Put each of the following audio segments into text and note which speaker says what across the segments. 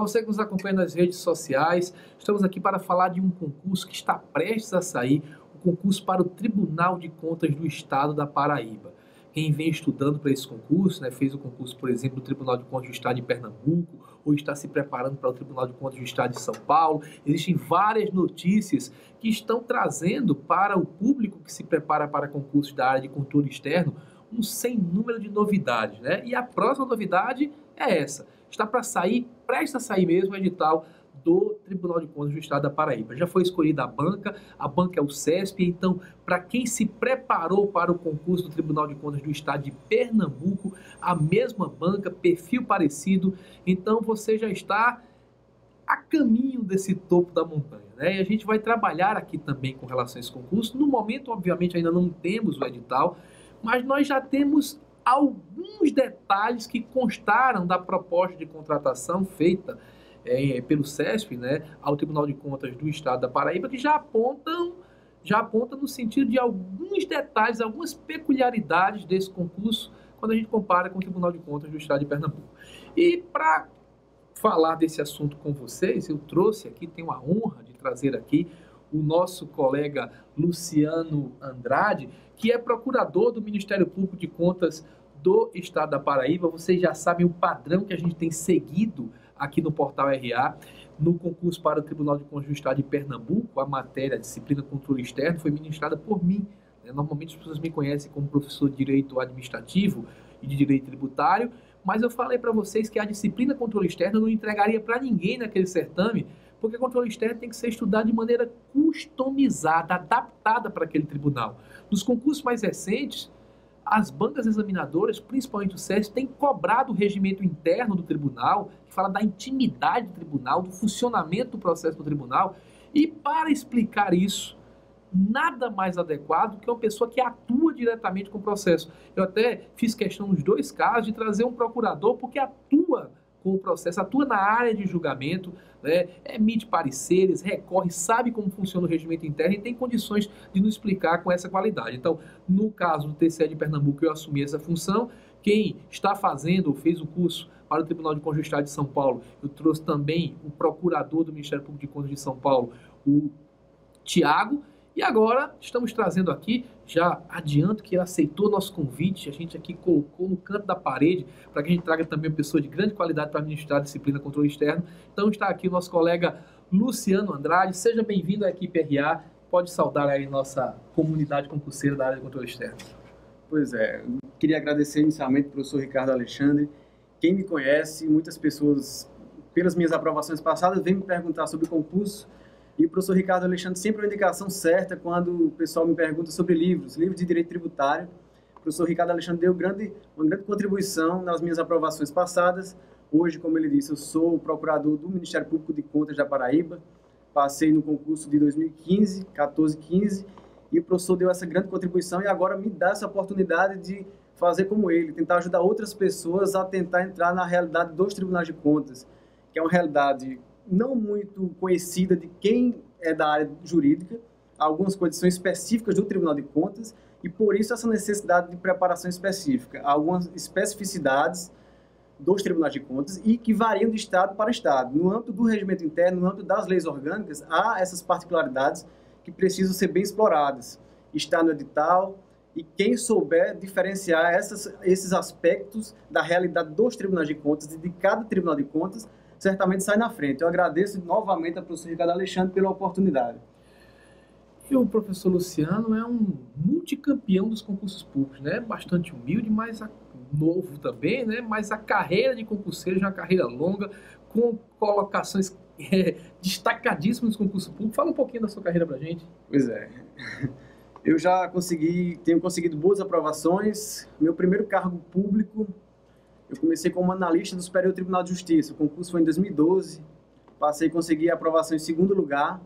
Speaker 1: você que nos acompanha nas redes sociais. Estamos aqui para falar de um concurso que está prestes a sair, o concurso para o Tribunal de Contas do Estado da Paraíba. Quem vem estudando para esse concurso, fez o concurso, por exemplo, do Tribunal de Contas do Estado de Pernambuco, ou está se preparando para o Tribunal de Contas do Estado de São Paulo. Existem várias notícias que estão trazendo para o público que se prepara para concursos da área de controle externo um sem número de novidades, E a próxima novidade é essa. Está para sair, presta a sair mesmo o edital do Tribunal de Contas do Estado da Paraíba. Já foi escolhida a banca é o CESP, então, para quem se preparou para o concurso do Tribunal de Contas do Estado de Pernambuco, a mesma banca, perfil parecido, então você já está a caminho desse topo da montanha, E a gente vai trabalhar aqui também com relação a esse concurso. No momento, obviamente, ainda não temos o edital, mas nós já temos alguns detalhes que constaram da proposta de contratação feita pelo CESP, ao Tribunal de Contas do Estado da Paraíba, que já apontam no sentido de alguns detalhes, algumas peculiaridades desse concurso, quando a gente compara com o Tribunal de Contas do Estado de Pernambuco. E para falar desse assunto com vocês, eu trouxe aqui, tenho a honra de trazer aqui o nosso colega Luciano Andrade, que é procurador do Ministério Público de Contas do Estado da Paraíba. Vocês já sabem o padrão que a gente tem seguido aqui no Portal RA. No concurso para o Tribunal de Contas do Estado de Pernambuco, a matéria, a disciplina Controle Externo, foi ministrada por mim. Normalmente as pessoas me conhecem como professor de Direito Administrativo e de Direito Tributário, mas eu falei para vocês que a disciplina Controle Externo eu não entregaria para ninguém naquele certame, porque controle externo tem que ser estudado de maneira customizada, adaptada para aquele tribunal. Nos concursos mais recentes, as bancas examinadoras, principalmente o SESP, têm cobrado o regimento interno do tribunal, que fala da intimidade do tribunal, do funcionamento do processo do tribunal, e para explicar isso, nada mais adequado que uma pessoa que atua diretamente com o processo. Eu até fiz questão nos dois casos de trazer um procurador, porque atua com o processo, atua na área de julgamento, emite pareceres, recorre, sabe como funciona o regimento interno e tem condições de nos explicar com essa qualidade. Então, no caso do TCE de Pernambuco, eu assumi essa função. Quem está fazendo ou fez o curso para o Tribunal de Contas do Estado de São Paulo, eu trouxe também o procurador do Ministério Público de Contas de São Paulo, o Tiago. E agora estamos trazendo aqui, já adianto que ele aceitou nosso convite, a gente aqui colocou no canto da parede para que a gente traga também uma pessoa de grande qualidade para administrar a disciplina Controle Externo. Então está aqui o nosso colega Luciano Andrade. Seja bem-vindo à equipe RA. Pode saudar aí nossa comunidade concurseira da área de Controle Externo.
Speaker 2: Pois é, eu queria agradecer inicialmente ao professor Ricardo Alexandre. Quem me conhece, muitas pessoas, pelas minhas aprovações passadas, vêm me perguntar sobre o concurso. E o professor Ricardo Alexandre sempre é uma indicação certa quando o pessoal me pergunta sobre livros de direito tributário. O professor Ricardo Alexandre deu uma grande contribuição nas minhas aprovações passadas. Hoje, como ele disse, eu sou o procurador do Ministério Público de Contas da Paraíba. Passei no concurso de 2015, 14, 15, e o professor deu essa grande contribuição e agora me dá essa oportunidade de fazer como ele, tentar ajudar outras pessoas a tentar entrar na realidade dos tribunais de contas, que é uma realidade não muito conhecida de quem é da área jurídica. Algumas coisas são específicas do Tribunal de Contas e por isso essa necessidade de preparação específica. Algumas especificidades dos Tribunais de Contas e que variam de estado para estado. No âmbito do regimento interno, no âmbito das leis orgânicas, há essas particularidades que precisam ser bem exploradas. Está no edital e quem souber diferenciar esses aspectos da realidade dos Tribunais de Contas e de cada Tribunal de Contas, certamente sai na frente. Eu agradeço novamente ao professor Ricardo Alexandre pela oportunidade.
Speaker 1: E o professor Luciano é um multicampeão dos concursos públicos, Bastante humilde, mas novo também, Mas a carreira de concurseiro já é uma carreira longa, com colocações destacadíssimas nos concursos públicos. Fala um pouquinho da sua carreira pra gente.
Speaker 2: Pois é. Eu já tenho conseguido boas aprovações. Meu primeiro cargo público, eu comecei como analista do Superior Tribunal de Justiça. O concurso foi em 2012. Passei e consegui a aprovação em segundo lugar.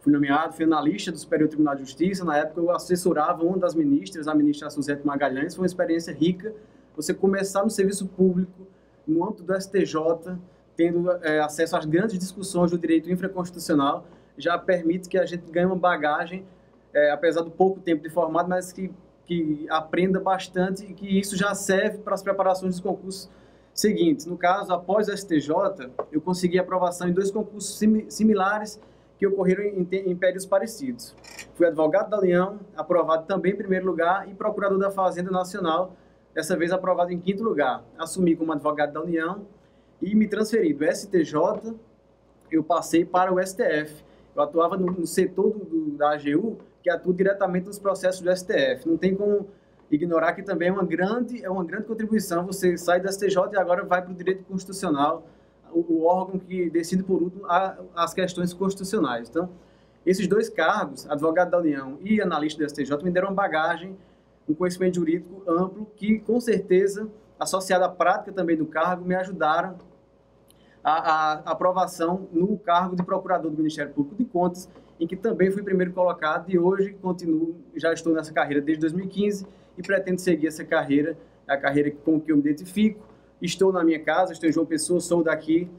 Speaker 2: Fui nomeado, fui analista do Superior Tribunal de Justiça. Na época, eu assessorava uma das ministras, a ministra Suzete Magalhães. Foi uma experiência rica. Você começar no serviço público, no âmbito do STJ, tendo acesso às grandes discussões do direito infraconstitucional, já permite que a gente ganhe uma bagagem, apesar do pouco tempo de formado, mas que aprenda bastante e que isso já serve para as preparações dos concursos seguintes. No caso, após o STJ, eu consegui aprovação em 2 concursos similares que ocorreram em períodos parecidos. Fui advogado da União, aprovado também em primeiro lugar, e procurador da Fazenda Nacional, dessa vez aprovado em 5º lugar. Assumi como advogado da União e me transferi do STJ, eu passei para o STF. Eu atuava no setor da AGU, que atua diretamente nos processos do STF. Não tem como ignorar que também é uma grande contribuição. Você sai do STJ e agora vai para o direito constitucional, o órgão que decide por último as questões constitucionais. Então, esses 2 cargos, advogado da União e analista do STJ, me deram uma bagagem, um conhecimento jurídico amplo que, com certeza, associado à prática também do cargo, me ajudaram a aprovação no cargo de procurador do Ministério Público de Contas, em que também fui primeiro colocado e hoje continuo, já estou nessa carreira desde 2015 e pretendo seguir essa carreira, a carreira com que eu me identifico. Estou na minha casa, estou em João Pessoa, sou daqui.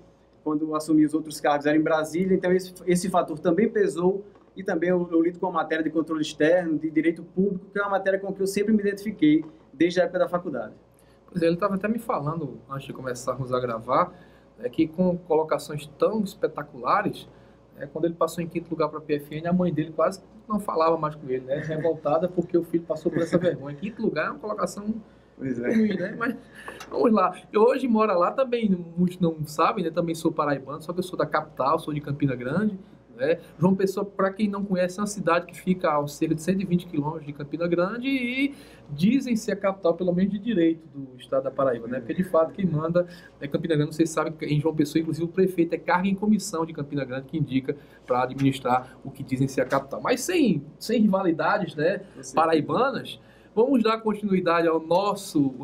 Speaker 2: Quando assumi os outros cargos era em Brasília, então esse fator também pesou. E também eu lido com a matéria de controle externo, de direito público, que é uma matéria com que eu sempre me identifiquei desde a época da faculdade.
Speaker 1: Pois é, ele estava até me falando, antes de começarmos a gravar, que com colocações tão espetaculares, quando ele passou em 5º lugar para a PFN, a mãe dele quase não falava mais com ele, né? Revoltada porque o filho passou por essa vergonha. 5º lugar é uma colocação ruim, né? Mas vamos lá. Eu hoje moro lá também, muitos não sabem, né? Também sou paraibano, só que eu sou da capital, sou de Campina Grande. João Pessoa, para quem não conhece, é uma cidade que fica a cerca de 120 quilômetros de Campina Grande e dizem ser a capital, pelo menos de direito, do estado da Paraíba, né? Porque de fato quem manda é Campina Grande. Vocês sabem que em João Pessoa, inclusive, o prefeito é carga em comissão de Campina Grande que indica para administrar o que dizem ser a capital. Mas sem rivalidades, né, paraibanas, vamos dar continuidade ao nosso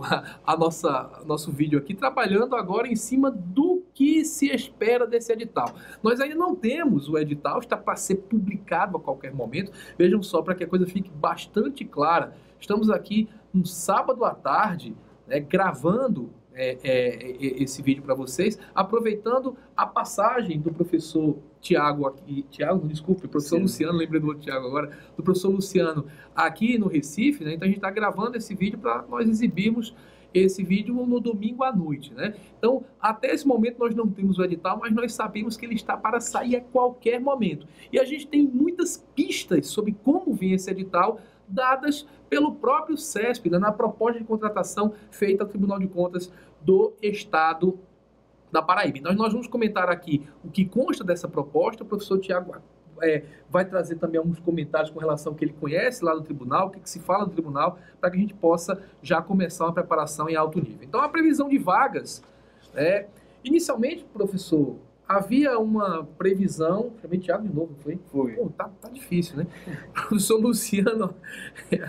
Speaker 1: vídeo aqui, trabalhando agora em cima do que se espera desse edital. Nós ainda não temos o edital, está para ser publicado a qualquer momento. Vejam só, para que a coisa fique bastante clara. Estamos aqui um sábado à tarde, gravando esse vídeo para vocês, aproveitando a passagem do professor Luciano, lembrei do outro Tiago agora, do professor Luciano aqui no Recife, né? Então a gente está gravando esse vídeo para nós exibirmos esse vídeo no domingo à noite, né? Então, até esse momento nós não temos o edital, mas nós sabemos que ele está para sair a qualquer momento. E a gente tem muitas pistas sobre como vem esse edital, dadas pelo próprio CESP, né, na proposta de contratação feita ao Tribunal de Contas do Estado da Paraíba. Então, nós vamos comentar aqui o que consta dessa proposta. O professor Tiago vai trazer também alguns comentários com relação ao que ele conhece lá do tribunal, o que se fala do tribunal, para que a gente possa já começar uma preparação em alto nível. Então, a previsão de vagas, inicialmente, professor, havia uma previsão... Chamei Tiago de novo, não foi?
Speaker 2: Foi.
Speaker 1: Pô, tá difícil, né? Professor Luciano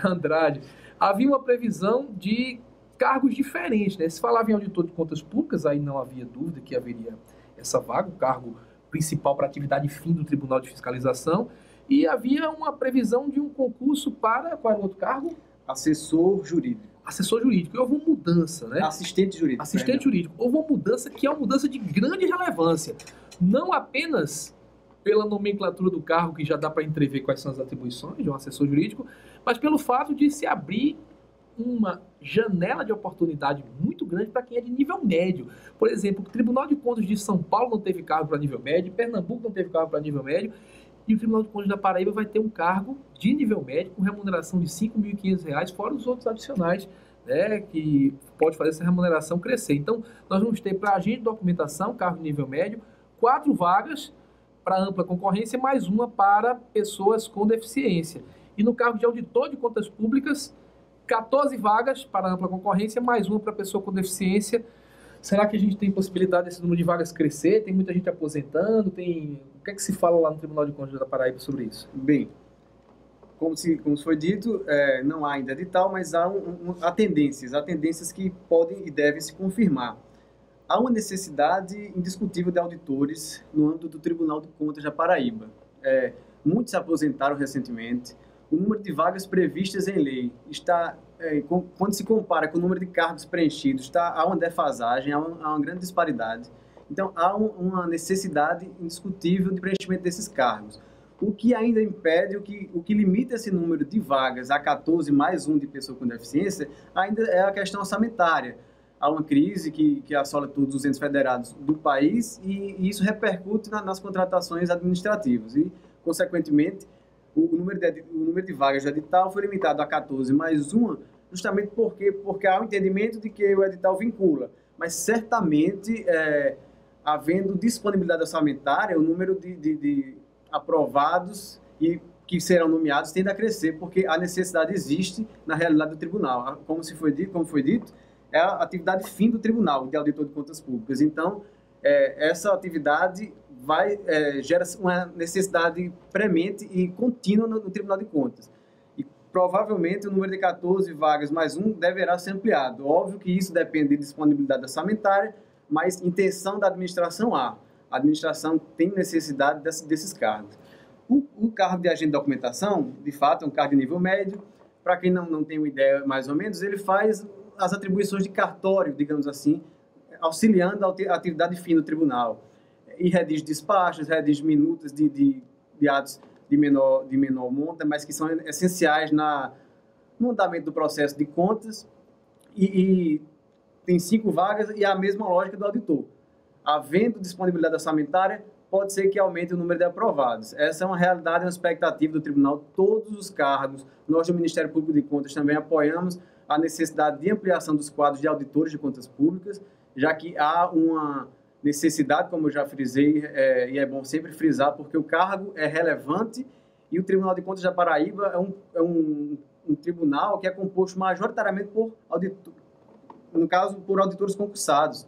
Speaker 1: Andrade. Havia uma previsão de cargos diferentes, né? Se falava em auditor de contas públicas, aí não havia dúvida que haveria essa vaga, o cargo principal para a atividade fim do Tribunal de Fiscalização, e havia uma previsão de um concurso para... Qual era o outro cargo?
Speaker 2: Assessor jurídico.
Speaker 1: Assessor jurídico. E houve uma mudança, né?
Speaker 2: Assistente jurídico.
Speaker 1: Assistente jurídico. Houve uma mudança que é uma mudança de grande relevância. Não apenas pela nomenclatura do cargo, que já dá para entrever quais são as atribuições de um assessor jurídico, mas pelo fato de se abrir uma janela de oportunidade muito grande para quem é de nível médio. Por exemplo, o Tribunal de Contas de São Paulo não teve cargo para nível médio, Pernambuco não teve cargo para nível médio, e o Tribunal de Contas da Paraíba vai ter um cargo de nível médio com remuneração de R$ 5.500, fora os outros adicionais, né, que pode fazer essa remuneração crescer. Então, nós vamos ter para agente de documentação, cargo de nível médio, 4 vagas para ampla concorrência, mais uma para pessoas com deficiência. E no cargo de auditor de contas públicas, 14 vagas para ampla concorrência, mais uma para pessoa com deficiência. Será que a gente tem possibilidade desse número de vagas crescer? Tem muita gente aposentando? O que é que se fala lá no Tribunal de Contas da Paraíba sobre isso?
Speaker 2: Bem, como foi dito, não há ainda edital, mas há tendências que podem e devem se confirmar. Há uma necessidade indiscutível de auditores no âmbito do Tribunal de Contas da Paraíba. Muitos se aposentaram recentemente. O número de vagas previstas em lei está, quando se compara com o número de cargos preenchidos, há uma defasagem, há uma grande disparidade. Então, há uma necessidade indiscutível de preenchimento desses cargos. O que ainda impede, o que limita esse número de vagas a 14 mais 1 de pessoa com deficiência, ainda é a questão orçamentária. há uma crise que assola todos os entes federados do país e isso repercute nas contratações administrativas. E, consequentemente, o número de vagas do edital foi limitado a 14 mais uma, justamente porque há o entendimento de que o edital vincula. Mas, certamente, havendo disponibilidade orçamentária, o número de aprovados e que serão nomeados tende a crescer, porque a necessidade existe na realidade do tribunal. Como foi dito, é a atividade fim do tribunal, de auditor de contas públicas. Então, essa atividade gera uma necessidade premente e contínua no Tribunal de Contas. E, provavelmente, o número de 14 vagas mais um deverá ser ampliado. Óbvio que isso depende de disponibilidade orçamentária, mas intenção da administração há. A administração tem necessidade desses cargos. O cargo de agente de documentação, de fato, é um cargo de nível médio. Para quem não tem uma ideia, mais ou menos, ele faz as atribuições de cartório, digamos assim, auxiliando a atividade fim do tribunal. E redige despachos, redige minutas de atos de menor monta, mas que são essenciais no andamento do processo de contas. E tem 5 vagas e a mesma lógica do auditor. Havendo disponibilidade orçamentária, pode ser que aumente o número de aprovados. Essa é uma realidade, uma expectativa do tribunal. Todos os cargos, nós do Ministério Público de Contas também apoiamos a necessidade de ampliação dos quadros de auditores de contas públicas, já que há uma necessidade, como eu já frisei, e é bom sempre frisar, porque o cargo é relevante e o Tribunal de Contas da Paraíba é um tribunal que é composto majoritariamente por auditores concursados.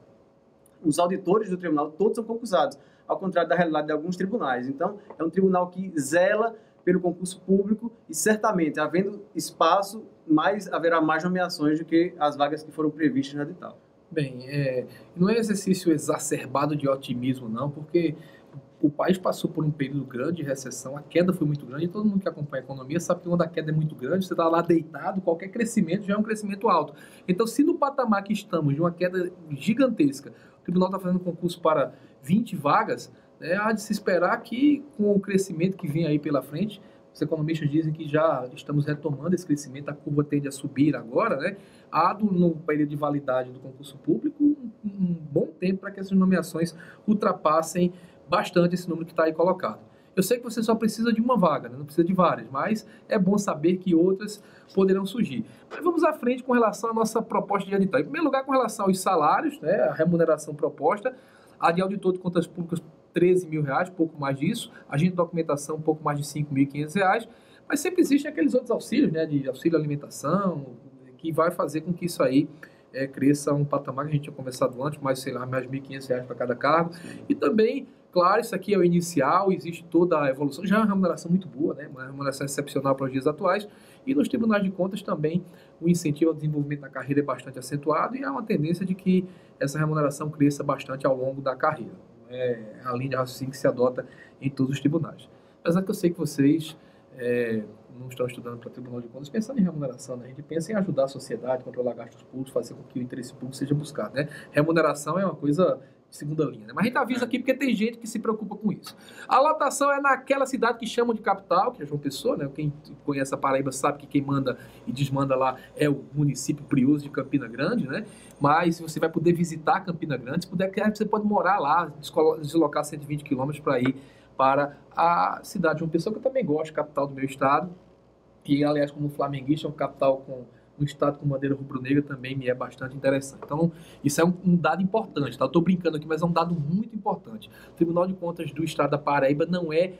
Speaker 2: Os auditores do tribunal todos são concursados, ao contrário da realidade de alguns tribunais. Então, é um tribunal que zela pelo concurso público e, certamente, havendo espaço, haverá mais nomeações do que as vagas que foram previstas no edital.
Speaker 1: Bem, não é exercício exacerbado de otimismo, não, porque o país passou por um período grande de recessão, a queda foi muito grande, e todo mundo que acompanha a economia sabe que quando a queda é muito grande, você está lá deitado, qualquer crescimento já é um crescimento alto. Então, se no patamar que estamos, de uma queda gigantesca, o tribunal está fazendo concurso para 20 vagas, há de se esperar que, com o crescimento que vem aí pela frente, os economistas dizem que já estamos retomando esse crescimento, a curva tende a subir agora, né? Há, no período de validade do concurso público, um bom tempo para que essas nomeações ultrapassem bastante esse número que está aí colocado. Eu sei que você só precisa de uma vaga, né? Não precisa de várias, mas é bom saber que outras poderão surgir. Mas vamos à frente com relação à nossa proposta de edital. Em primeiro lugar, com relação aos salários, né? A remuneração proposta, a de auditor de contas públicas, R$13.000, pouco mais disso, agente de documentação, um pouco mais de R$5.500, mas sempre existem aqueles outros auxílios, né? De auxílio alimentação, que vai fazer com que isso aí cresça um patamar que a gente tinha conversado antes, mais R$1.500 para cada cargo. E também, claro, isso aqui é o inicial, existe toda a evolução, já é uma remuneração muito boa, né? Uma remuneração excepcional para os dias atuais, e nos tribunais de contas também o incentivo ao desenvolvimento da carreira é bastante acentuado e há uma tendência de que essa remuneração cresça bastante ao longo da carreira. É a linha de raciocínio que se adota em todos os tribunais. Apesar que eu sei que vocês não estão estudando para o Tribunal de Contas pensando em remuneração, né? A gente pensa em ajudar a sociedade, controlar gastos públicos, fazer com que o interesse público seja buscado, né? Remuneração é uma coisa de segunda linha, né? Mas a gente avisa aqui porque tem gente que se preocupa com isso. A lotação é naquela cidade que chamam de capital, que é João Pessoa, né? Quem conhece a Paraíba sabe que quem manda e desmanda lá é o município Prioso de Campina Grande, né? Mas você vai poder visitar Campina Grande, se puder, você pode morar lá, deslocar 120 quilômetros para ir para a cidade de João Pessoa, que eu também gosto, capital do meu estado, e aliás, como flamenguista, é um capital com um estado com bandeira rubro-negra também me é bastante interessante. Então, isso é um dado importante, tá? Eu estou brincando aqui, mas é um dado muito importante. O Tribunal de Contas do estado da Paraíba não é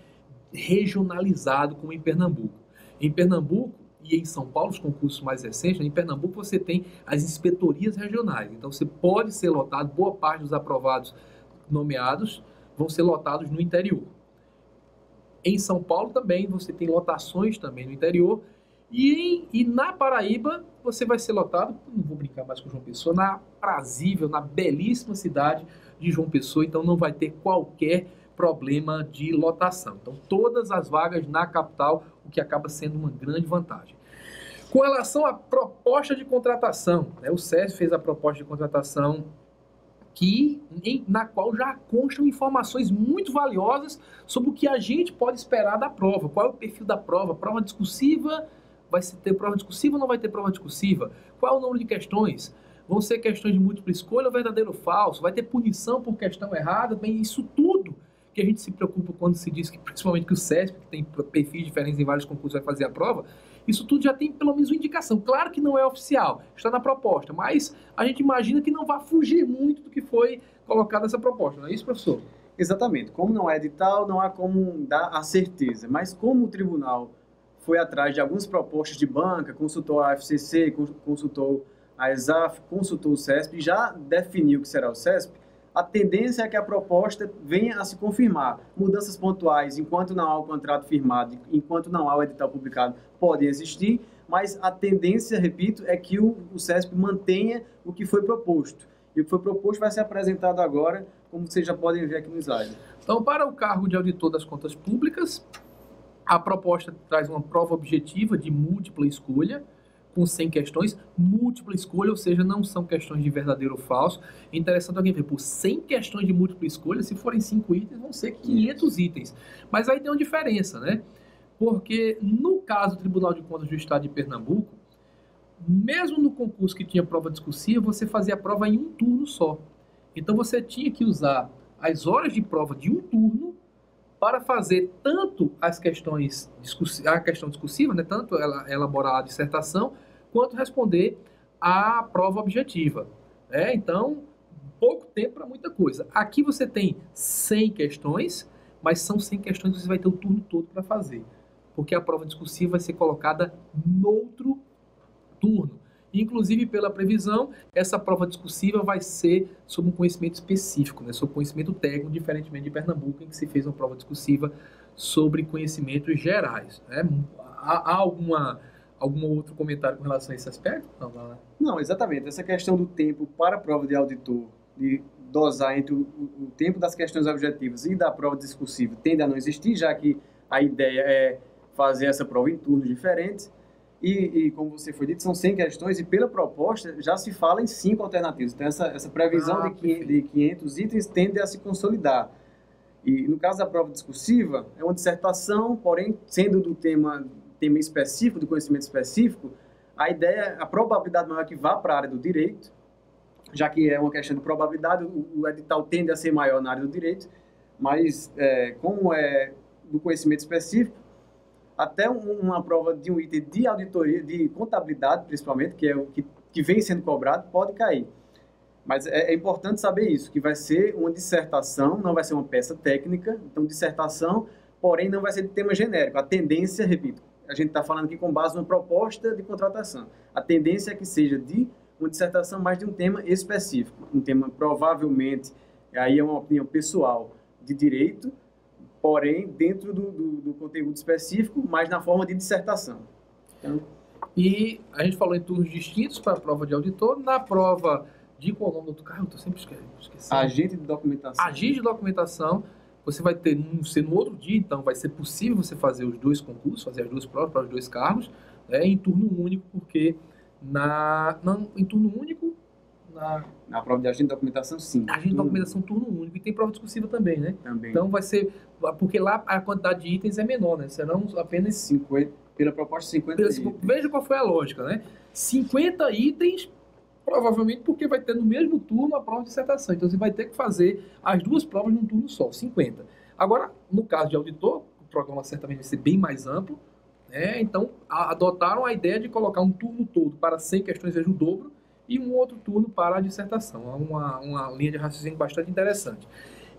Speaker 1: regionalizado como em Pernambuco. Em Pernambuco e em São Paulo, os concursos mais recentes, em Pernambuco você tem as inspetorias regionais. Então, você pode ser lotado, boa parte dos aprovados nomeados vão ser lotados no interior. Em São Paulo também você tem lotações também no interior. E na Paraíba você vai ser lotado, não vou brincar mais com João Pessoa, na aprazível, na belíssima cidade de João Pessoa. Então não vai ter qualquer problema de lotação. Então todas as vagas na capital, o que acaba sendo uma grande vantagem. Com relação à proposta de contratação, né, o SESC fez a proposta de contratação na qual já constam informações muito valiosas sobre o que a gente pode esperar da prova. Qual é o perfil da prova? Prova discursiva? Vai ter prova discursiva ou não vai ter prova discursiva? Qual é o número de questões? Vão ser questões de múltipla escolha ou verdadeiro ou falso? Vai ter punição por questão errada? Bem, isso tudo que a gente se preocupa quando se diz que, principalmente que o CESP, que tem perfis diferentes em vários concursos, vai fazer a prova, isso tudo já tem pelo menos uma indicação. Claro que não é oficial, está na proposta, mas a gente imagina que não vai fugir muito do que foi colocado nessa proposta, não é isso, professor?
Speaker 2: Exatamente. Como não é edital, não há como dar a certeza. Mas como o tribunal foi atrás de algumas propostas de banca, consultou a FCC, consultou a ESAF, consultou o CESP, já definiu o que será o CESP, a tendência é que a proposta venha a se confirmar. Mudanças pontuais, enquanto não há o contrato firmado, enquanto não há o edital publicado, podem existir, mas a tendência, repito, é que o CESP mantenha o que foi proposto. E o que foi proposto vai ser apresentado agora, como vocês já podem ver aqui no slide.
Speaker 1: Então, para o cargo de auditor das contas públicas, a proposta traz uma prova objetiva de múltipla escolha, com 100 questões, múltipla escolha, ou seja, não são questões de verdadeiro ou falso. É interessante alguém ver, por 100 questões de múltipla escolha, se forem 5 itens, vão ser 500 itens. Mas aí tem uma diferença, né? Porque no caso do Tribunal de Contas do Estado de Pernambuco, mesmo no concurso que tinha prova discursiva, você fazia a prova em um turno só. Então você tinha que usar as horas de prova de um turno para fazer tanto as questões a questão discursiva, né, tanto elaborar a dissertação, quanto responder a prova objetiva. Então, pouco tempo para muita coisa. Aqui você tem 100 questões, mas são 100 questões que você vai ter o turno todo para fazer, porque a prova discursiva vai ser colocada noutro turno. Inclusive, pela previsão, essa prova discursiva vai ser sobre um conhecimento específico, né, sobre conhecimento técnico, diferentemente de Pernambuco, em que se fez uma prova discursiva sobre conhecimentos gerais. Né? Há algum outro comentário com relação a esse aspecto?
Speaker 2: Não, exatamente. Essa questão do tempo para a prova de auditor, de dosar entre o tempo das questões objetivas e da prova discursiva, tende a não existir, já que a ideia é fazer essa prova em turnos diferentes. E como você foi dito, são 100 questões e pela proposta já se fala em 5 alternativas. Então, essa previsão de 500 itens tende a se consolidar. E no caso da prova discursiva, é uma dissertação, porém, sendo do tema específico, do conhecimento específico, a probabilidade maior é que vá para a área do direito, já que é uma questão de probabilidade, o edital tende a ser maior na área do direito, mas como é do conhecimento específico, até uma prova de um item de auditoria, de contabilidade, principalmente, que é o que vem sendo cobrado, pode cair. Mas é importante saber isso, que vai ser uma dissertação, não vai ser uma peça técnica, então dissertação, porém não vai ser de tema genérico. A tendência, repito, a gente está falando aqui com base numa proposta de contratação. A tendência é que seja de uma dissertação mais de um tema específico, um tema provavelmente, aí é uma opinião pessoal, de direito, porém, dentro do conteúdo específico, mas na forma de dissertação. Então,
Speaker 1: e a gente falou em turnos distintos para a prova de auditor. Na prova de qual nome do outro carro? Eu estou sempre esquecendo.
Speaker 2: Agente de documentação.
Speaker 1: Agente de documentação, você vai ter, ser no outro dia, então vai ser possível você fazer os 2 concursos, fazer as 2 provas para os 2 cargos, em turno único, porque em turno único...
Speaker 2: Na prova de agente de documentação, sim.
Speaker 1: Agente de documentação, turno único. E tem prova discursiva também, né?
Speaker 2: Também.
Speaker 1: Então vai ser... Porque lá a quantidade de itens é menor, né? Serão apenas...
Speaker 2: 50, pela proposta, 50 itens.
Speaker 1: Veja qual foi a lógica, né? 50 itens, provavelmente porque vai ter no mesmo turno a prova de dissertação. Então você vai ter que fazer as 2 provas num turno só, 50. Agora, no caso de auditor, o programa certamente vai ser bem mais amplo, né? Então adotaram a ideia de colocar um turno todo para 100 questões, veja o dobro, e um outro turno para a dissertação. É uma linha de raciocínio bastante interessante.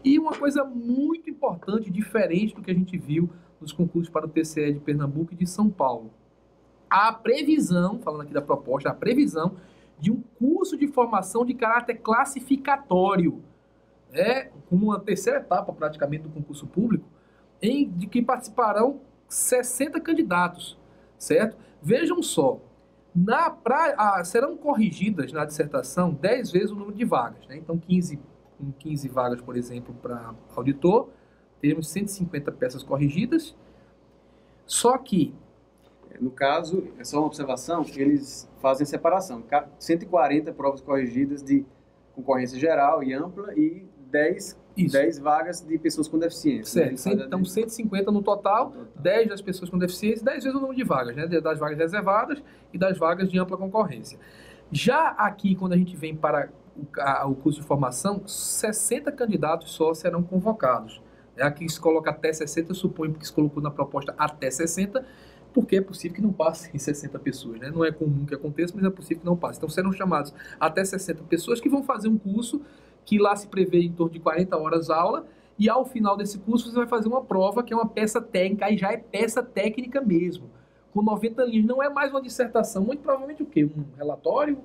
Speaker 1: E uma coisa muito importante, diferente do que a gente viu nos concursos para o TCE de Pernambuco e de São Paulo. A previsão, falando aqui da proposta, a previsão de um curso de formação de caráter classificatório, como uma terceira etapa praticamente do concurso público, de que participarão 60 candidatos, certo? Vejam só, serão corrigidas na dissertação 10 vezes o número de vagas, né? Então 15 vagas, por exemplo, para auditor, teremos 150 peças corrigidas, só que...
Speaker 2: No caso, é só uma observação, eles fazem separação, 140 provas corrigidas de concorrência geral e ampla e 10 vagas de pessoas com deficiência.
Speaker 1: Certo, né? Então 150 no total, 10 das pessoas com deficiência, 10 vezes o número de vagas, né? Das vagas reservadas e das vagas de ampla concorrência. Já aqui, quando a gente vem para o curso de formação, 60 candidatos só serão convocados. Aqui se coloca até 60, eu suponho que se colocou na proposta até 60, porque é possível que não passe em 60 pessoas, né? Não é comum que aconteça, mas é possível que não passe. Então serão chamados até 60 pessoas que vão fazer um curso que lá se prevê em torno de 40 horas aula, e ao final desse curso você vai fazer uma prova que é uma peça técnica, aí já é peça técnica mesmo, com 90 linhas. Não é mais uma dissertação, muito provavelmente o quê? Um relatório?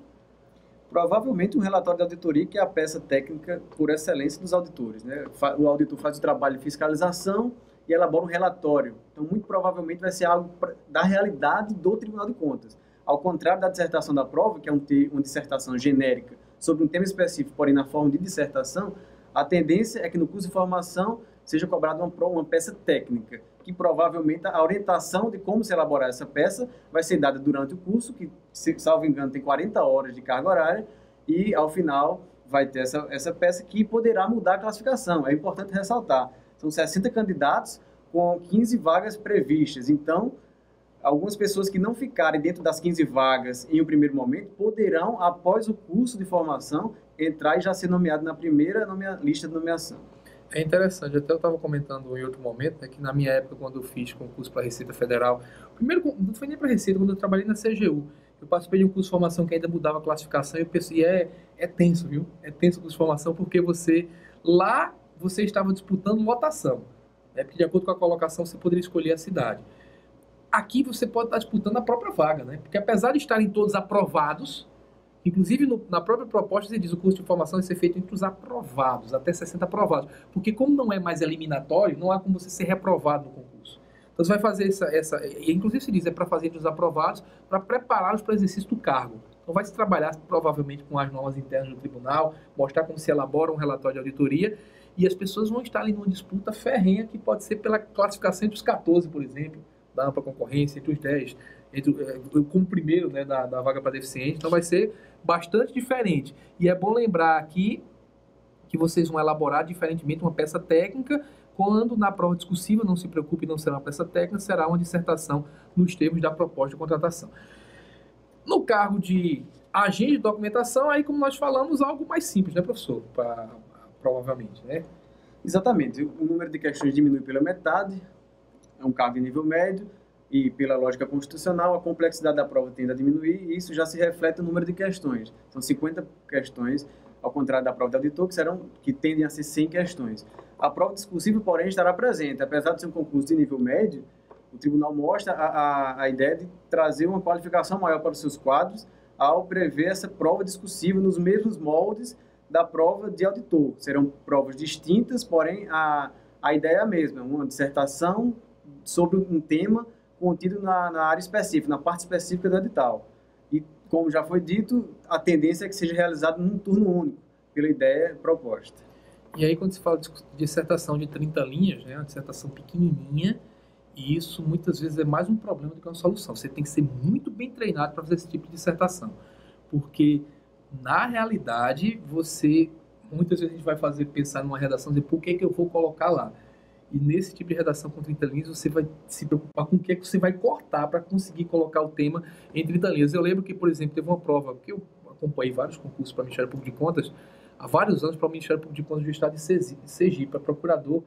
Speaker 2: Provavelmente um relatório de auditoria, que é a peça técnica por excelência dos auditores, né? O auditor faz o trabalho de fiscalização e elabora um relatório. Então, muito provavelmente vai ser algo da realidade do Tribunal de Contas. Ao contrário da dissertação da prova, que é uma dissertação genérica sobre um tema específico, porém na forma de dissertação, a tendência é que no curso de formação seja cobrada uma peça técnica, que provavelmente a orientação de como se elaborar essa peça vai ser dada durante o curso, que, salvo engano, tem 40 horas de carga horária, e ao final vai ter essa peça que poderá mudar a classificação. É importante ressaltar, são 60 candidatos com 15 vagas previstas, então algumas pessoas que não ficarem dentro das 15 vagas em um primeiro momento poderão, após o curso de formação, entrar e já ser nomeado na primeira lista de nomeação.
Speaker 1: É interessante, até eu estava comentando em outro momento, né, que na minha época, quando eu fiz concurso para a Receita Federal, primeiro não foi nem para a Receita, quando eu trabalhei na CGU, eu participei de um curso de formação que ainda mudava a classificação, e eu pensei, é tenso, viu? É tenso o curso de formação, porque você estava disputando votação, né, porque de acordo com a colocação você poderia escolher a cidade. Aqui você pode estar disputando a própria vaga, né? Porque apesar de estarem todos aprovados, inclusive na própria proposta você diz o curso de formação vai ser feito entre os aprovados, até 60 aprovados. Porque como não é mais eliminatório, não há como você ser reprovado no concurso. Então você vai fazer e inclusive se diz, é para fazer entre os aprovados, para prepará-los para o exercício do cargo. Então vai se trabalhar provavelmente com as normas internas do tribunal, mostrar como se elabora um relatório de auditoria, e as pessoas vão estar ali numa disputa ferrenha que pode ser pela classificação entre os 14, por exemplo, da ampla concorrência, entre os 10, como primeiro, né, da vaga para deficiente. Então vai ser bastante diferente. E é bom lembrar aqui que vocês vão elaborar diferentemente uma peça técnica, quando na prova discursiva, não se preocupe, não será uma peça técnica, será uma dissertação nos termos da proposta de contratação. No cargo de agente de documentação, aí como nós falamos, algo mais simples, né, professor? Provavelmente, né?
Speaker 2: Exatamente. O número de questões diminui pela metade, é um cargo de nível médio, e pela lógica constitucional, a complexidade da prova tende a diminuir, e isso já se reflete no número de questões. São 50 questões, ao contrário da prova de auditor, que tendem a ser 100 questões. A prova discursiva, porém, estará presente. Apesar de ser um concurso de nível médio, o tribunal mostra a ideia de trazer uma qualificação maior para os seus quadros ao prever essa prova discursiva nos mesmos moldes da prova de auditor. Serão provas distintas, porém a ideia é a mesma, uma dissertação sobre um tema contido na área específica, na parte específica do edital. E, como já foi dito, a tendência é que seja realizado num turno único, pela ideia proposta.
Speaker 1: E aí, quando se fala de dissertação de 30 linhas, né, uma dissertação pequenininha, e isso muitas vezes é mais um problema do que uma solução. Você tem que ser muito bem treinado para fazer esse tipo de dissertação, porque, na realidade, muitas vezes a gente vai pensar numa redação e dizer, por que eu vou colocar lá? E nesse tipo de redação com 30 linhas, você vai se preocupar com o que é que você vai cortar para conseguir colocar o tema em 30 linhas. Eu lembro que, por exemplo, teve uma prova, que eu acompanhei vários concursos para o Ministério Público de Contas, há vários anos para o Ministério Público de Contas do Estado de Sergipe, para procurador,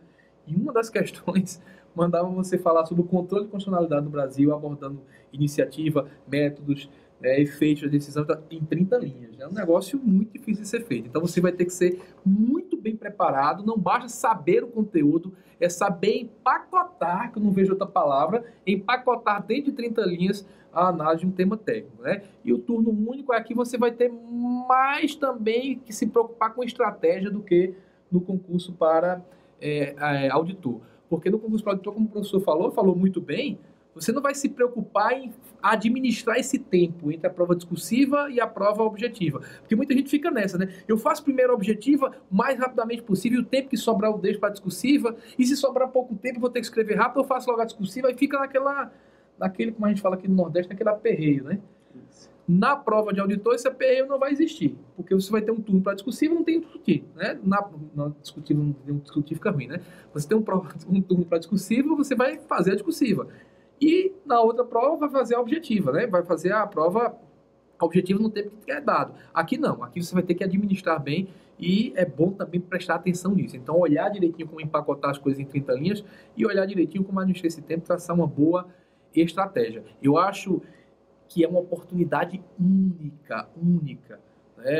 Speaker 1: e uma das questões mandava você falar sobre o controle de constitucionalidade no Brasil, abordando iniciativa, métodos, efeitos da decisão em 30 linhas. É um negócio muito difícil de ser feito. Então você vai ter que ser muito bem preparado, não basta saber o conteúdo, é saber empacotar, que eu não vejo outra palavra, empacotar dentro de 30 linhas a análise de um tema técnico, né? E o turno único é que você vai ter mais também que se preocupar com estratégia do que no concurso para auditor. Porque no concurso para auditor, como o professor falou muito bem, você não vai se preocupar em administrar esse tempo entre a prova discursiva e a prova objetiva. Porque muita gente fica nessa, né? Eu faço primeiro a objetiva o mais rapidamente possível, o tempo que sobrar eu deixo para a discursiva, e se sobrar pouco tempo eu vou ter que escrever rápido, eu faço logo a discursiva e fica naquele, como a gente fala aqui no Nordeste, naquele aperreio, né? Na prova de auditor, esse aperreio não vai existir, porque você vai ter um turno para discursiva, não tem discutir, né? Na discutir, não discutir fica ruim, né? Você tem um turno para discursiva, você vai fazer a discursiva. E na outra prova vai fazer a objetiva, né? Vai fazer a prova objetivo no tempo que é dado. Aqui não, aqui você vai ter que administrar bem e é bom também prestar atenção nisso. Então, olhar direitinho como empacotar as coisas em 30 linhas e olhar direitinho como administrar esse tempo, traçar uma boa estratégia. Eu acho que é uma oportunidade única.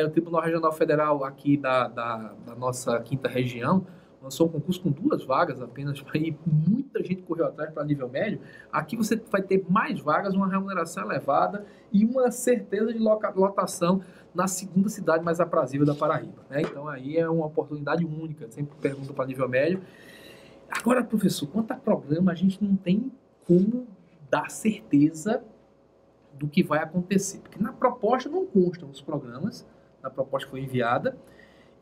Speaker 1: O Tribunal Regional Federal aqui da nossa quinta região lançou um concurso com 2 vagas apenas, e muita gente correu atrás para nível médio. Aqui você vai ter mais vagas, uma remuneração elevada e uma certeza de lotação na segunda cidade mais aprazível da Paraíba. Então aí é uma oportunidade única, sempre pergunto para nível médio. Agora, professor, quanto a programa, a gente não tem como dar certeza do que vai acontecer, porque na proposta não constam os programas, na proposta que foi enviada,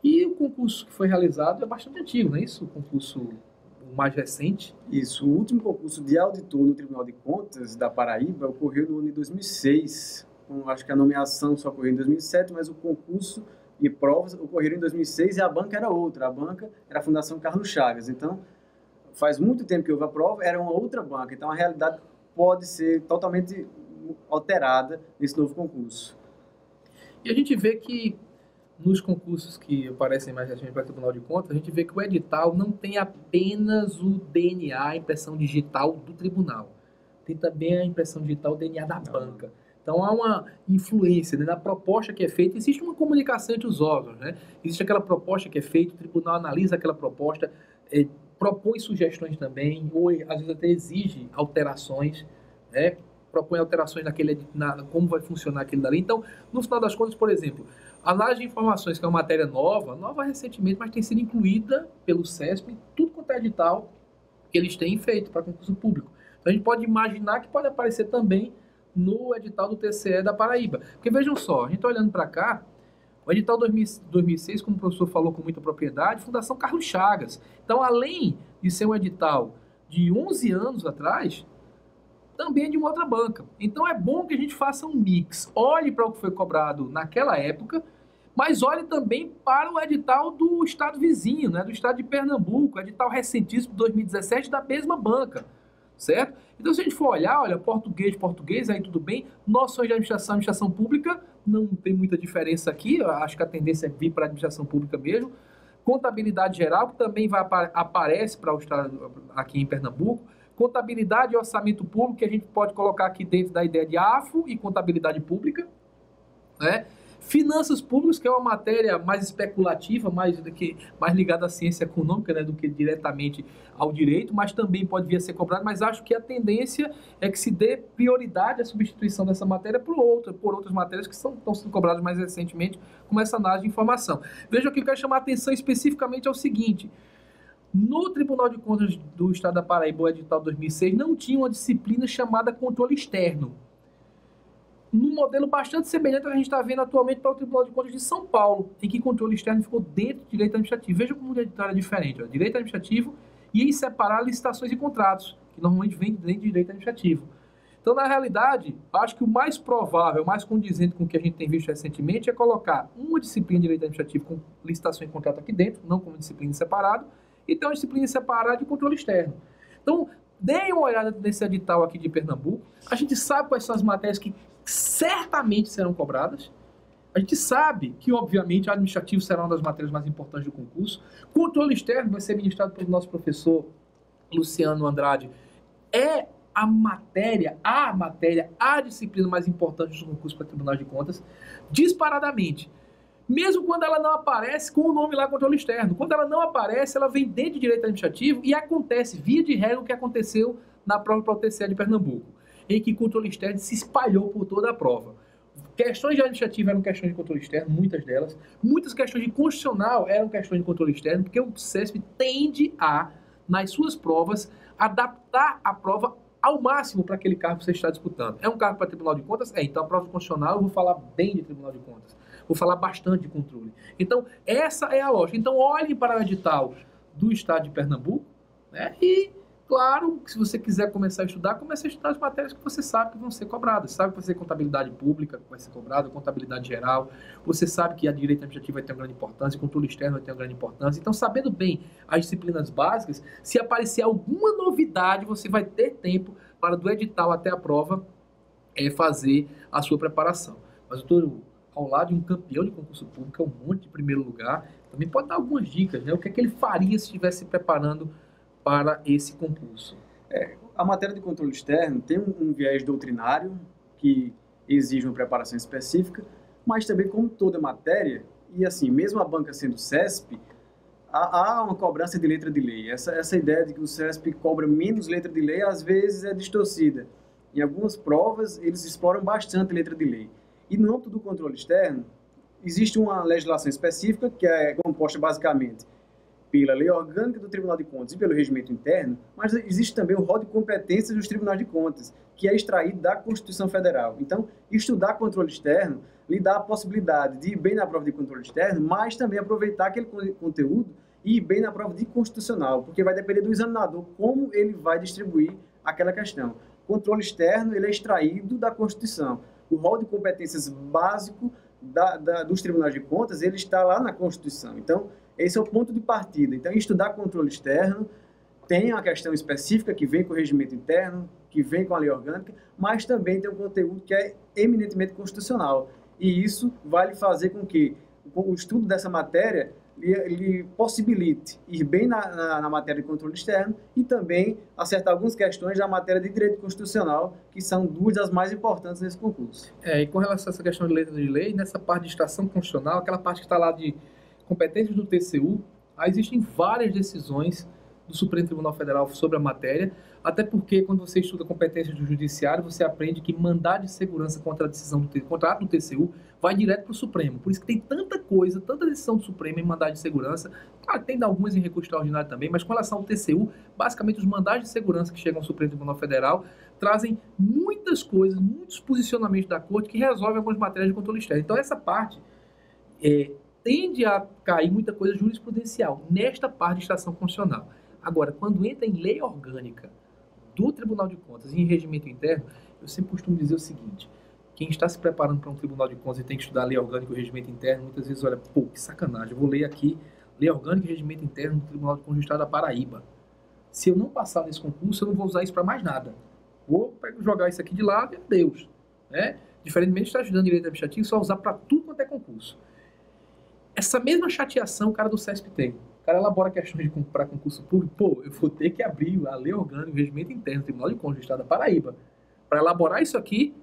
Speaker 1: e o concurso que foi realizado é bastante antigo, não é isso? O concurso mais recente.
Speaker 2: Isso, o último concurso de auditor no Tribunal de Contas da Paraíba ocorreu no ano de 2006. Acho que a nomeação só ocorreu em 2007, mas o concurso e provas ocorreram em 2006 e a banca era outra. A banca era a Fundação Carlos Chagas. Então, faz muito tempo que houve a prova, era uma outra banca. Então, a realidade pode ser totalmente alterada nesse novo concurso.
Speaker 1: E a gente vê que nos concursos que aparecem mais recentemente para o Tribunal de Contas, a gente vê que o edital não tem apenas o DNA, a impressão digital do tribunal. Tem também a impressão digital, o DNA da banca. Então, há uma influência, né? Na proposta que é feita, existe uma comunicação entre os órgãos, né? Existe aquela proposta que é feita, o tribunal analisa aquela proposta, propõe sugestões também, ou às vezes até exige alterações, né? Propõe alterações como vai funcionar aquele dali. Então, no final das contas, por exemplo, a análise de informações, que é uma matéria nova recentemente, mas tem sido incluída pelo CESP, tudo quanto é edital que eles têm feito para concurso público. Então, a gente pode imaginar que pode aparecer também no edital do TCE da Paraíba. Porque vejam só, a gente está olhando para cá, o edital 2006, como o professor falou com muita propriedade, Fundação Carlos Chagas. Então, além de ser um edital de 11 anos atrás, também é de uma outra banca. Então, é bom que a gente faça um mix. Olhe para o que foi cobrado naquela época, mas olhe também para o edital do estado vizinho, né, do estado de Pernambuco, edital recentíssimo de 2017 da mesma banca, certo? Então, se a gente for olhar, olha, português, aí tudo bem, noções de administração pública, não tem muita diferença aqui, eu acho que a tendência é vir para a administração pública mesmo, contabilidade geral, que também aparece para o estado aqui em Pernambuco, contabilidade e orçamento público, que a gente pode colocar aqui dentro da ideia de AFO e contabilidade pública, né? Finanças públicas, que é uma matéria mais especulativa, mais ligada à ciência econômica, né, do que diretamente ao direito, mas também pode vir a ser cobrado, mas acho que a tendência é que se dê prioridade à substituição dessa matéria por outras matérias que estão sendo cobradas mais recentemente, como essa análise de informação. Veja que eu quero chamar a atenção especificamente ao seguinte: no Tribunal de Contas do Estado da Paraíba, o edital 2006, não tinha uma disciplina chamada controle externo, num modelo bastante semelhante ao que a gente está vendo atualmente para o Tribunal de Contas de São Paulo, em que controle externo ficou dentro do direito administrativo. Veja como o edital é diferente. Direito administrativo e em separar licitações e contratos, que normalmente vem dentro do direito administrativo. Então, na realidade, acho que o mais provável, o mais condizente com o que a gente tem visto recentemente é colocar uma disciplina de direito administrativo com licitação e contrato aqui dentro, não como disciplina separada, e ter uma disciplina separada de controle externo. Então, deem uma olhada nesse edital aqui de Pernambuco. A gente sabe quais são as matérias que certamente serão cobradas. A gente sabe que, obviamente, administrativo será uma das matérias mais importantes do concurso. Controle externo vai ser ministrado pelo nosso professor Luciano Andrade. É a disciplina mais importante do concurso para Tribunal de Contas, disparadamente. Mesmo quando ela não aparece com o nome lá, controle externo. Quando ela não aparece, ela vem dentro do direito administrativo e acontece, via de regra, o que aconteceu na prova para o TCE de Pernambuco, em que controle externo se espalhou por toda a prova. Questões de administrativo eram questões de controle externo, muitas delas. Muitas questões de constitucional eram questões de controle externo, porque o CESP tende a, nas suas provas, adaptar a prova ao máximo para aquele cargo que você está disputando. É um cargo para Tribunal de Contas? Então a prova constitucional eu vou falar bem de Tribunal de Contas. Vou falar bastante de controle. Então, essa é a lógica. Então, olhem para o edital do Estado de Pernambuco, né? E, claro, se você quiser começar a estudar, comece a estudar as matérias que você sabe que vão ser cobradas. Sabe que vai ser contabilidade pública, que vai ser cobrada, contabilidade geral. Você sabe que a direito administrativo vai ter uma grande importância, o controle externo vai ter uma grande importância. Então, sabendo bem as disciplinas básicas, se aparecer alguma novidade, você vai ter tempo para, do edital até a prova, fazer a sua preparação. mas eu estou ao lado de um campeão de concurso público, é um monte de primeiro lugar, também pode dar algumas dicas, né? O que é que ele faria se estivesse se preparando para esse concurso?
Speaker 2: A matéria de controle externo tem um viés doutrinário que exige uma preparação específica, mas também, como toda matéria, e assim, mesmo a banca sendo CESP, há uma cobrança de letra de lei. Essa ideia de que o CESP cobra menos letra de lei, às vezes é distorcida. Em algumas provas, eles exploram bastante letra de lei. E no âmbito do controle externo, existe uma legislação específica, que é composta basicamente pela lei orgânica do Tribunal de Contas e pelo regimento interno, mas existe também o rol de competências dos tribunais de contas, que é extraído da Constituição Federal. Então, estudar controle externo lhe dá a possibilidade de ir bem na prova de controle externo, mas também aproveitar aquele conteúdo e ir bem na prova de constitucional, porque vai depender do examinador como ele vai distribuir aquela questão. O controle externo ele é extraído da Constituição. O rol de competências básico dos tribunais de contas ele está lá na Constituição. Então, esse é o ponto de partida. Então, estudar controle externo tem uma questão específica que vem com o regimento interno, que vem com a lei orgânica, mas também tem um conteúdo que é eminentemente constitucional. E isso vai lhe fazer com que o estudo dessa matéria lhe possibilite ir bem na matéria de controle externo e também acertar algumas questões da matéria de direito constitucional, que são duas das mais importantes nesse concurso.
Speaker 1: E com relação a essa questão de letra de lei, nessa parte de extração constitucional, aquela parte que está lá de competências do TCU, existem várias decisões do Supremo Tribunal Federal sobre a matéria, até porque quando você estuda competências do judiciário, você aprende que mandado de segurança contra a decisão contra ato do TCU vai direto para o Supremo. Por isso que tem tanta coisa, tanta decisão do Supremo em mandado de segurança. Claro, tem algumas em recurso extraordinário também, mas com relação ao TCU, basicamente os mandados de segurança que chegam ao Supremo Tribunal Federal trazem muitas coisas, muitos posicionamentos da Corte que resolvem algumas matérias de controle externo. Então essa parte tende a cair muita coisa jurisprudencial nesta parte de extração constitucional. Agora, quando entra em lei orgânica do Tribunal de Contas e em regimento interno, eu sempre costumo dizer o seguinte: quem está se preparando para um Tribunal de Contas e tem que estudar lei orgânica e o regimento interno, muitas vezes olha, pô, que sacanagem, eu vou ler aqui lei orgânica e regimento interno do Tribunal de Contas do Estado da Paraíba. Se eu não passar nesse concurso, eu não vou usar isso para mais nada. Vou jogar isso aqui de lado e adeus. Né? Diferentemente de estar estudando direito administrativo, só usar para tudo quanto é concurso. Essa mesma chateação o cara do CESP tem. O cara elabora questões para concurso público. Pô, eu vou ter que abrir a lei orgânica e o regimento interno do Tribunal de Contas do Estado da Paraíba. Para elaborar isso aqui,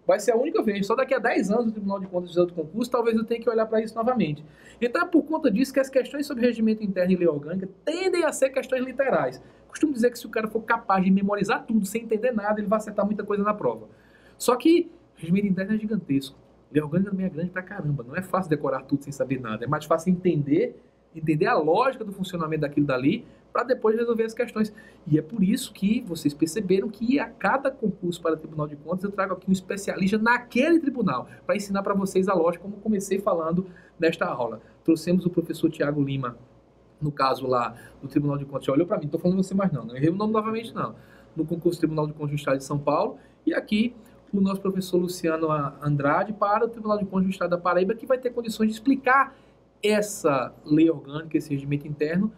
Speaker 1: vai ser a única vez. Só daqui a 10 anos o Tribunal de Contas fizer outro concurso, talvez eu tenha que olhar para isso novamente. Então é por conta disso que as questões sobre regimento interno e lei orgânica tendem a ser questões literais. Costumo dizer que se o cara for capaz de memorizar tudo sem entender nada, ele vai acertar muita coisa na prova. Só que o regimento interno é gigantesco. Lei orgânica também é grande pra caramba. Não é fácil decorar tudo sem saber nada. É mais fácil entender a lógica do funcionamento daquilo dali para depois resolver as questões. E é por isso que vocês perceberam que a cada concurso para o Tribunal de Contas eu trago aqui um especialista naquele tribunal para ensinar para vocês a lógica, como comecei falando nesta aula. Trouxemos o professor Tiago Lima, no caso lá do Tribunal de Contas. Já olhou para mim, não estou falando você mais não errei o nome novamente não. No concurso do Tribunal de Contas do Estado de São Paulo. E aqui o nosso professor Luciano Andrade para o Tribunal de Contas do Estado da Paraíba, que vai ter condições de explicar essa lei orgânica, esse regimento interno,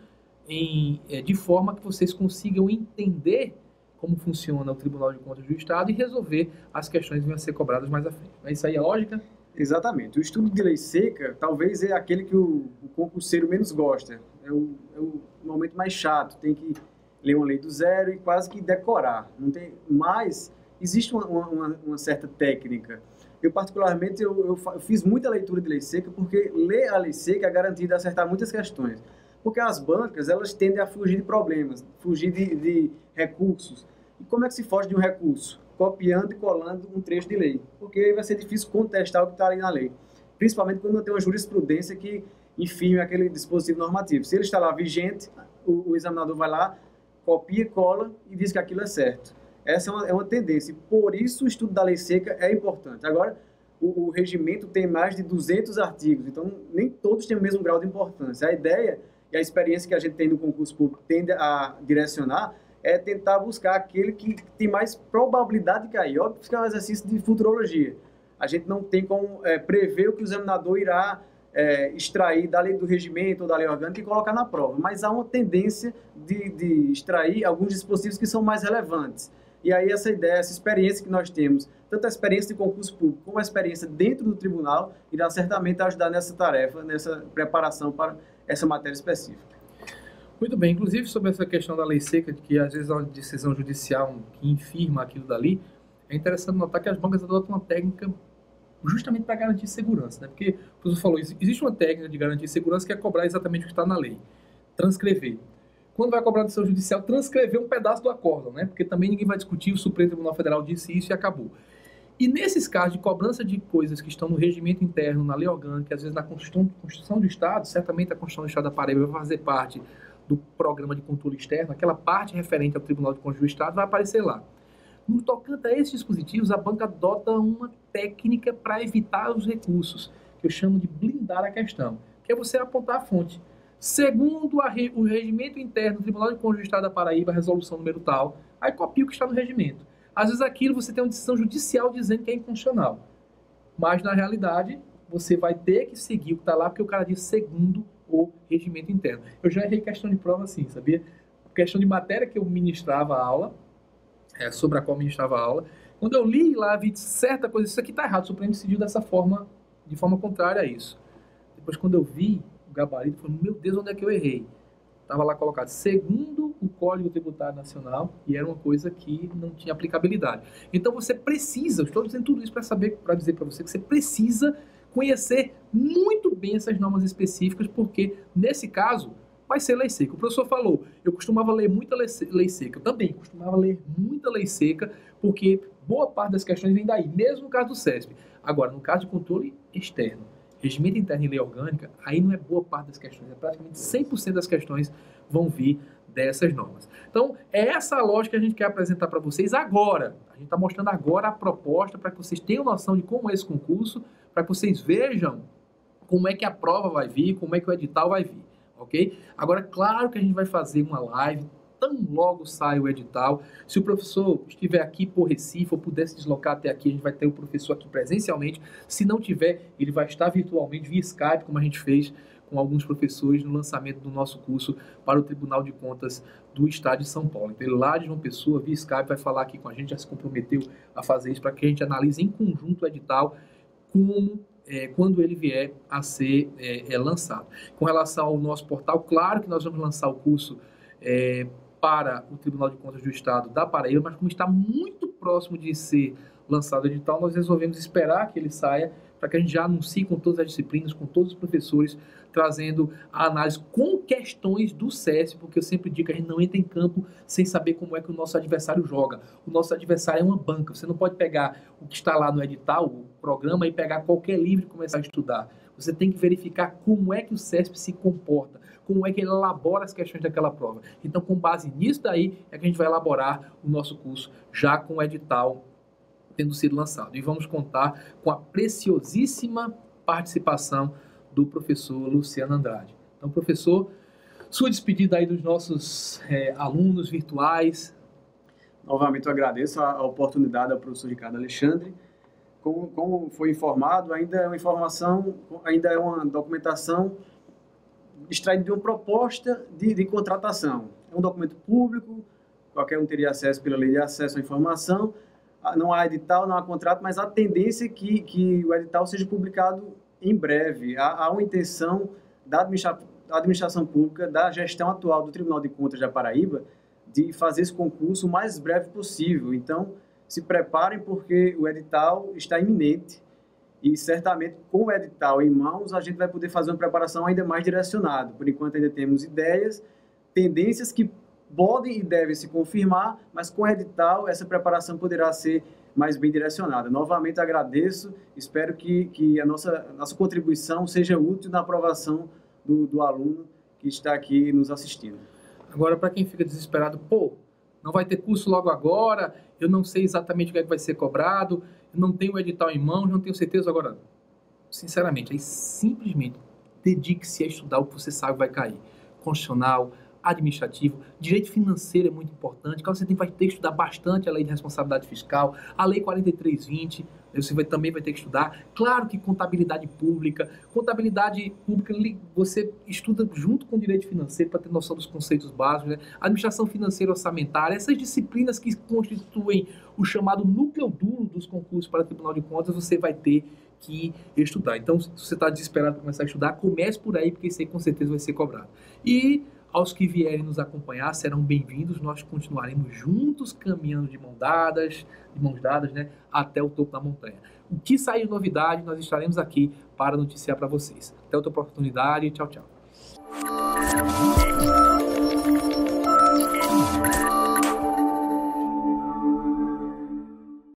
Speaker 1: de forma que vocês consigam entender como funciona o Tribunal de Contas do Estado e resolver as questões que venham a ser cobradas mais à frente. É isso aí a lógica?
Speaker 2: Exatamente. O estudo de lei seca talvez é aquele que o concurseiro menos gosta. É o momento mais chato. Tem que ler uma lei do zero e quase que decorar. Não tem, mas existe uma certa técnica. Eu, particularmente, eu fiz muita leitura de lei seca, porque ler a lei seca é garantia de acertar muitas questões. Porque as bancas, elas tendem a fugir de problemas, fugir de recursos. E como é que se foge de um recurso? Copiando e colando um trecho de lei. Porque aí vai ser difícil contestar o que está ali na lei. Principalmente quando não tem uma jurisprudência que infirme aquele dispositivo normativo. Se ele está lá vigente, o examinador vai lá, copia, cola e diz que aquilo é certo. Essa é uma tendência. Por isso, o estudo da lei seca é importante. Agora, o regimento tem mais de 200 artigos, então nem todos têm o mesmo grau de importância. A ideia e a experiência que a gente tem no concurso público tende a direcionar é tentar buscar aquele que tem mais probabilidade de cair. Óbvio que é um exercício de futurologia. A gente não tem como prever o que o examinador irá extrair da lei do regimento ou da lei orgânica e colocar na prova, mas há uma tendência de extrair alguns dispositivos que são mais relevantes. E aí essa ideia, essa experiência que nós temos tanto a experiência de concurso público como a experiência dentro do tribunal irá certamente ajudar nessa tarefa, nessa preparação para essa matéria específica.
Speaker 1: Muito bem, inclusive sobre essa questão da lei seca, de que às vezes é uma decisão judicial que infirma aquilo dali, é interessante notar que as bancas adotam uma técnica justamente para garantir segurança, né? Porque, o professor falou, existe uma técnica de garantir segurança que é cobrar exatamente o que está na lei, transcrever. Quando vai cobrar a decisão judicial, transcrever um pedaço do acórdão, né? Porque também ninguém vai discutir, o Supremo Tribunal Federal disse isso e acabou. E nesses casos de cobrança de coisas que estão no regimento interno, na lei orgânica, às vezes na Constituição do Estado, certamente a Constituição do Estado da Paraíba vai fazer parte do programa de controle externo, aquela parte referente ao Tribunal de Contas do Estado vai aparecer lá. No tocante a esses dispositivos, a banca adota uma técnica para evitar os recursos, que eu chamo de blindar a questão, que é você apontar a fonte. Segundo o regimento interno do Tribunal de Contas do Estado da Paraíba, resolução número tal, aí copia o que está no regimento. Às vezes aquilo você tem uma decisão judicial dizendo que é inconstitucional, mas na realidade você vai ter que seguir o que está lá, porque o cara diz segundo o regimento interno. Eu já errei questão de prova assim, sabia? Questão de matéria que eu ministrava a aula, sobre a qual eu ministrava a aula, quando eu li lá, vi certa coisa, isso aqui está errado, o Supremo decidiu dessa forma, de forma contrária a isso. Depois, quando eu vi o gabarito, eu falei, meu Deus, onde é que eu errei? Estava lá colocado, segundo o Código Tributário Nacional, e era uma coisa que não tinha aplicabilidade. Então, você precisa, eu estou dizendo tudo isso para dizer para você que você precisa conhecer muito bem essas normas específicas, porque, nesse caso, vai ser lei seca. O professor falou, eu costumava ler muita lei seca. Eu também costumava ler muita lei seca, porque boa parte das questões vem daí, mesmo no caso do CESP. Agora, no caso de controle externo, regimento interno e lei orgânica, aí não é boa parte das questões, é praticamente 100% das questões vão vir dessas normas. Então, é essa a lógica que a gente quer apresentar para vocês agora. A gente está mostrando agora a proposta para que vocês tenham noção de como é esse concurso, para que vocês vejam como é que a prova vai vir, como é que o edital vai vir. Ok? Agora, claro que a gente vai fazer uma live, tão logo sai o edital. Se o professor estiver aqui por Recife ou puder se deslocar até aqui, a gente vai ter o professor aqui presencialmente. Se não tiver, ele vai estar virtualmente via Skype, como a gente fez com alguns professores no lançamento do nosso curso para o Tribunal de Contas do Estado de São Paulo. Então, ele lá de João Pessoa, via Skype, vai falar aqui com a gente, já se comprometeu a fazer isso para que a gente analise em conjunto o edital, quando ele vier a ser lançado. Com relação ao nosso portal, claro que nós vamos lançar o curso para o Tribunal de Contas do Estado da Paraíba, mas como está muito próximo de ser lançado o edital, nós resolvemos esperar que ele saia para que a gente já anuncie com todas as disciplinas, com todos os professores, trazendo a análise com questões do CESP, porque eu sempre digo que a gente não entra em campo sem saber como é que o nosso adversário joga. O nosso adversário é uma banca. Você não pode pegar o que está lá no edital, o programa, e pegar qualquer livro e começar a estudar. Você tem que verificar como é que o CESP se comporta, como é que ele elabora as questões daquela prova. Então, com base nisso daí, é que a gente vai elaborar o nosso curso já com o edital tendo sido lançado. E vamos contar com a preciosíssima participação do professor Luciano Andrade. Então, professor, sua despedida aí dos nossos alunos virtuais.
Speaker 2: Novamente, eu agradeço a oportunidade ao professor Ricardo Alexandre. Como foi informado, ainda é uma informação, ainda é uma documentação extraída de uma proposta de contratação. É um documento público, qualquer um teria acesso pela lei de acesso à informação. Não há edital, não há contrato, mas a tendência é que o edital seja publicado em breve. Há uma intenção da administração pública, da gestão atual do Tribunal de Contas da Paraíba, de fazer esse concurso o mais breve possível. Então, se preparem, porque o edital está iminente e, certamente, com o edital em mãos, a gente vai poder fazer uma preparação ainda mais direcionada. Por enquanto, ainda temos ideias, tendências que podem e devem se confirmar, mas com o edital essa preparação poderá ser mais bem direcionada. Novamente agradeço, espero que a nossa contribuição seja útil na aprovação do aluno que está aqui nos assistindo.
Speaker 1: Agora, para quem fica desesperado, não vai ter curso logo agora, eu não sei exatamente o que é que vai ser cobrado, eu não tenho o edital em mãos, não tenho certeza agora. Sinceramente, aí simplesmente dedique-se a estudar o que você sabe vai cair. Constitucional, administrativo, direito financeiro é muito importante, claro, você vai ter que estudar bastante a lei de responsabilidade fiscal, a lei 4320, você também vai ter que estudar. Claro que contabilidade pública você estuda junto com o direito financeiro para ter noção dos conceitos básicos, né? Administração financeira orçamentária, essas disciplinas que constituem o chamado núcleo duro dos concursos para o Tribunal de Contas, você vai ter que estudar. Então, se você está desesperado para começar a estudar, comece por aí, porque isso aí com certeza vai ser cobrado. E aos que vierem nos acompanhar serão bem-vindos, nós continuaremos juntos caminhando de mãos dadas, né, até o topo da montanha. O que sair de novidade, nós estaremos aqui para noticiar para vocês. Até outra oportunidade, tchau, tchau.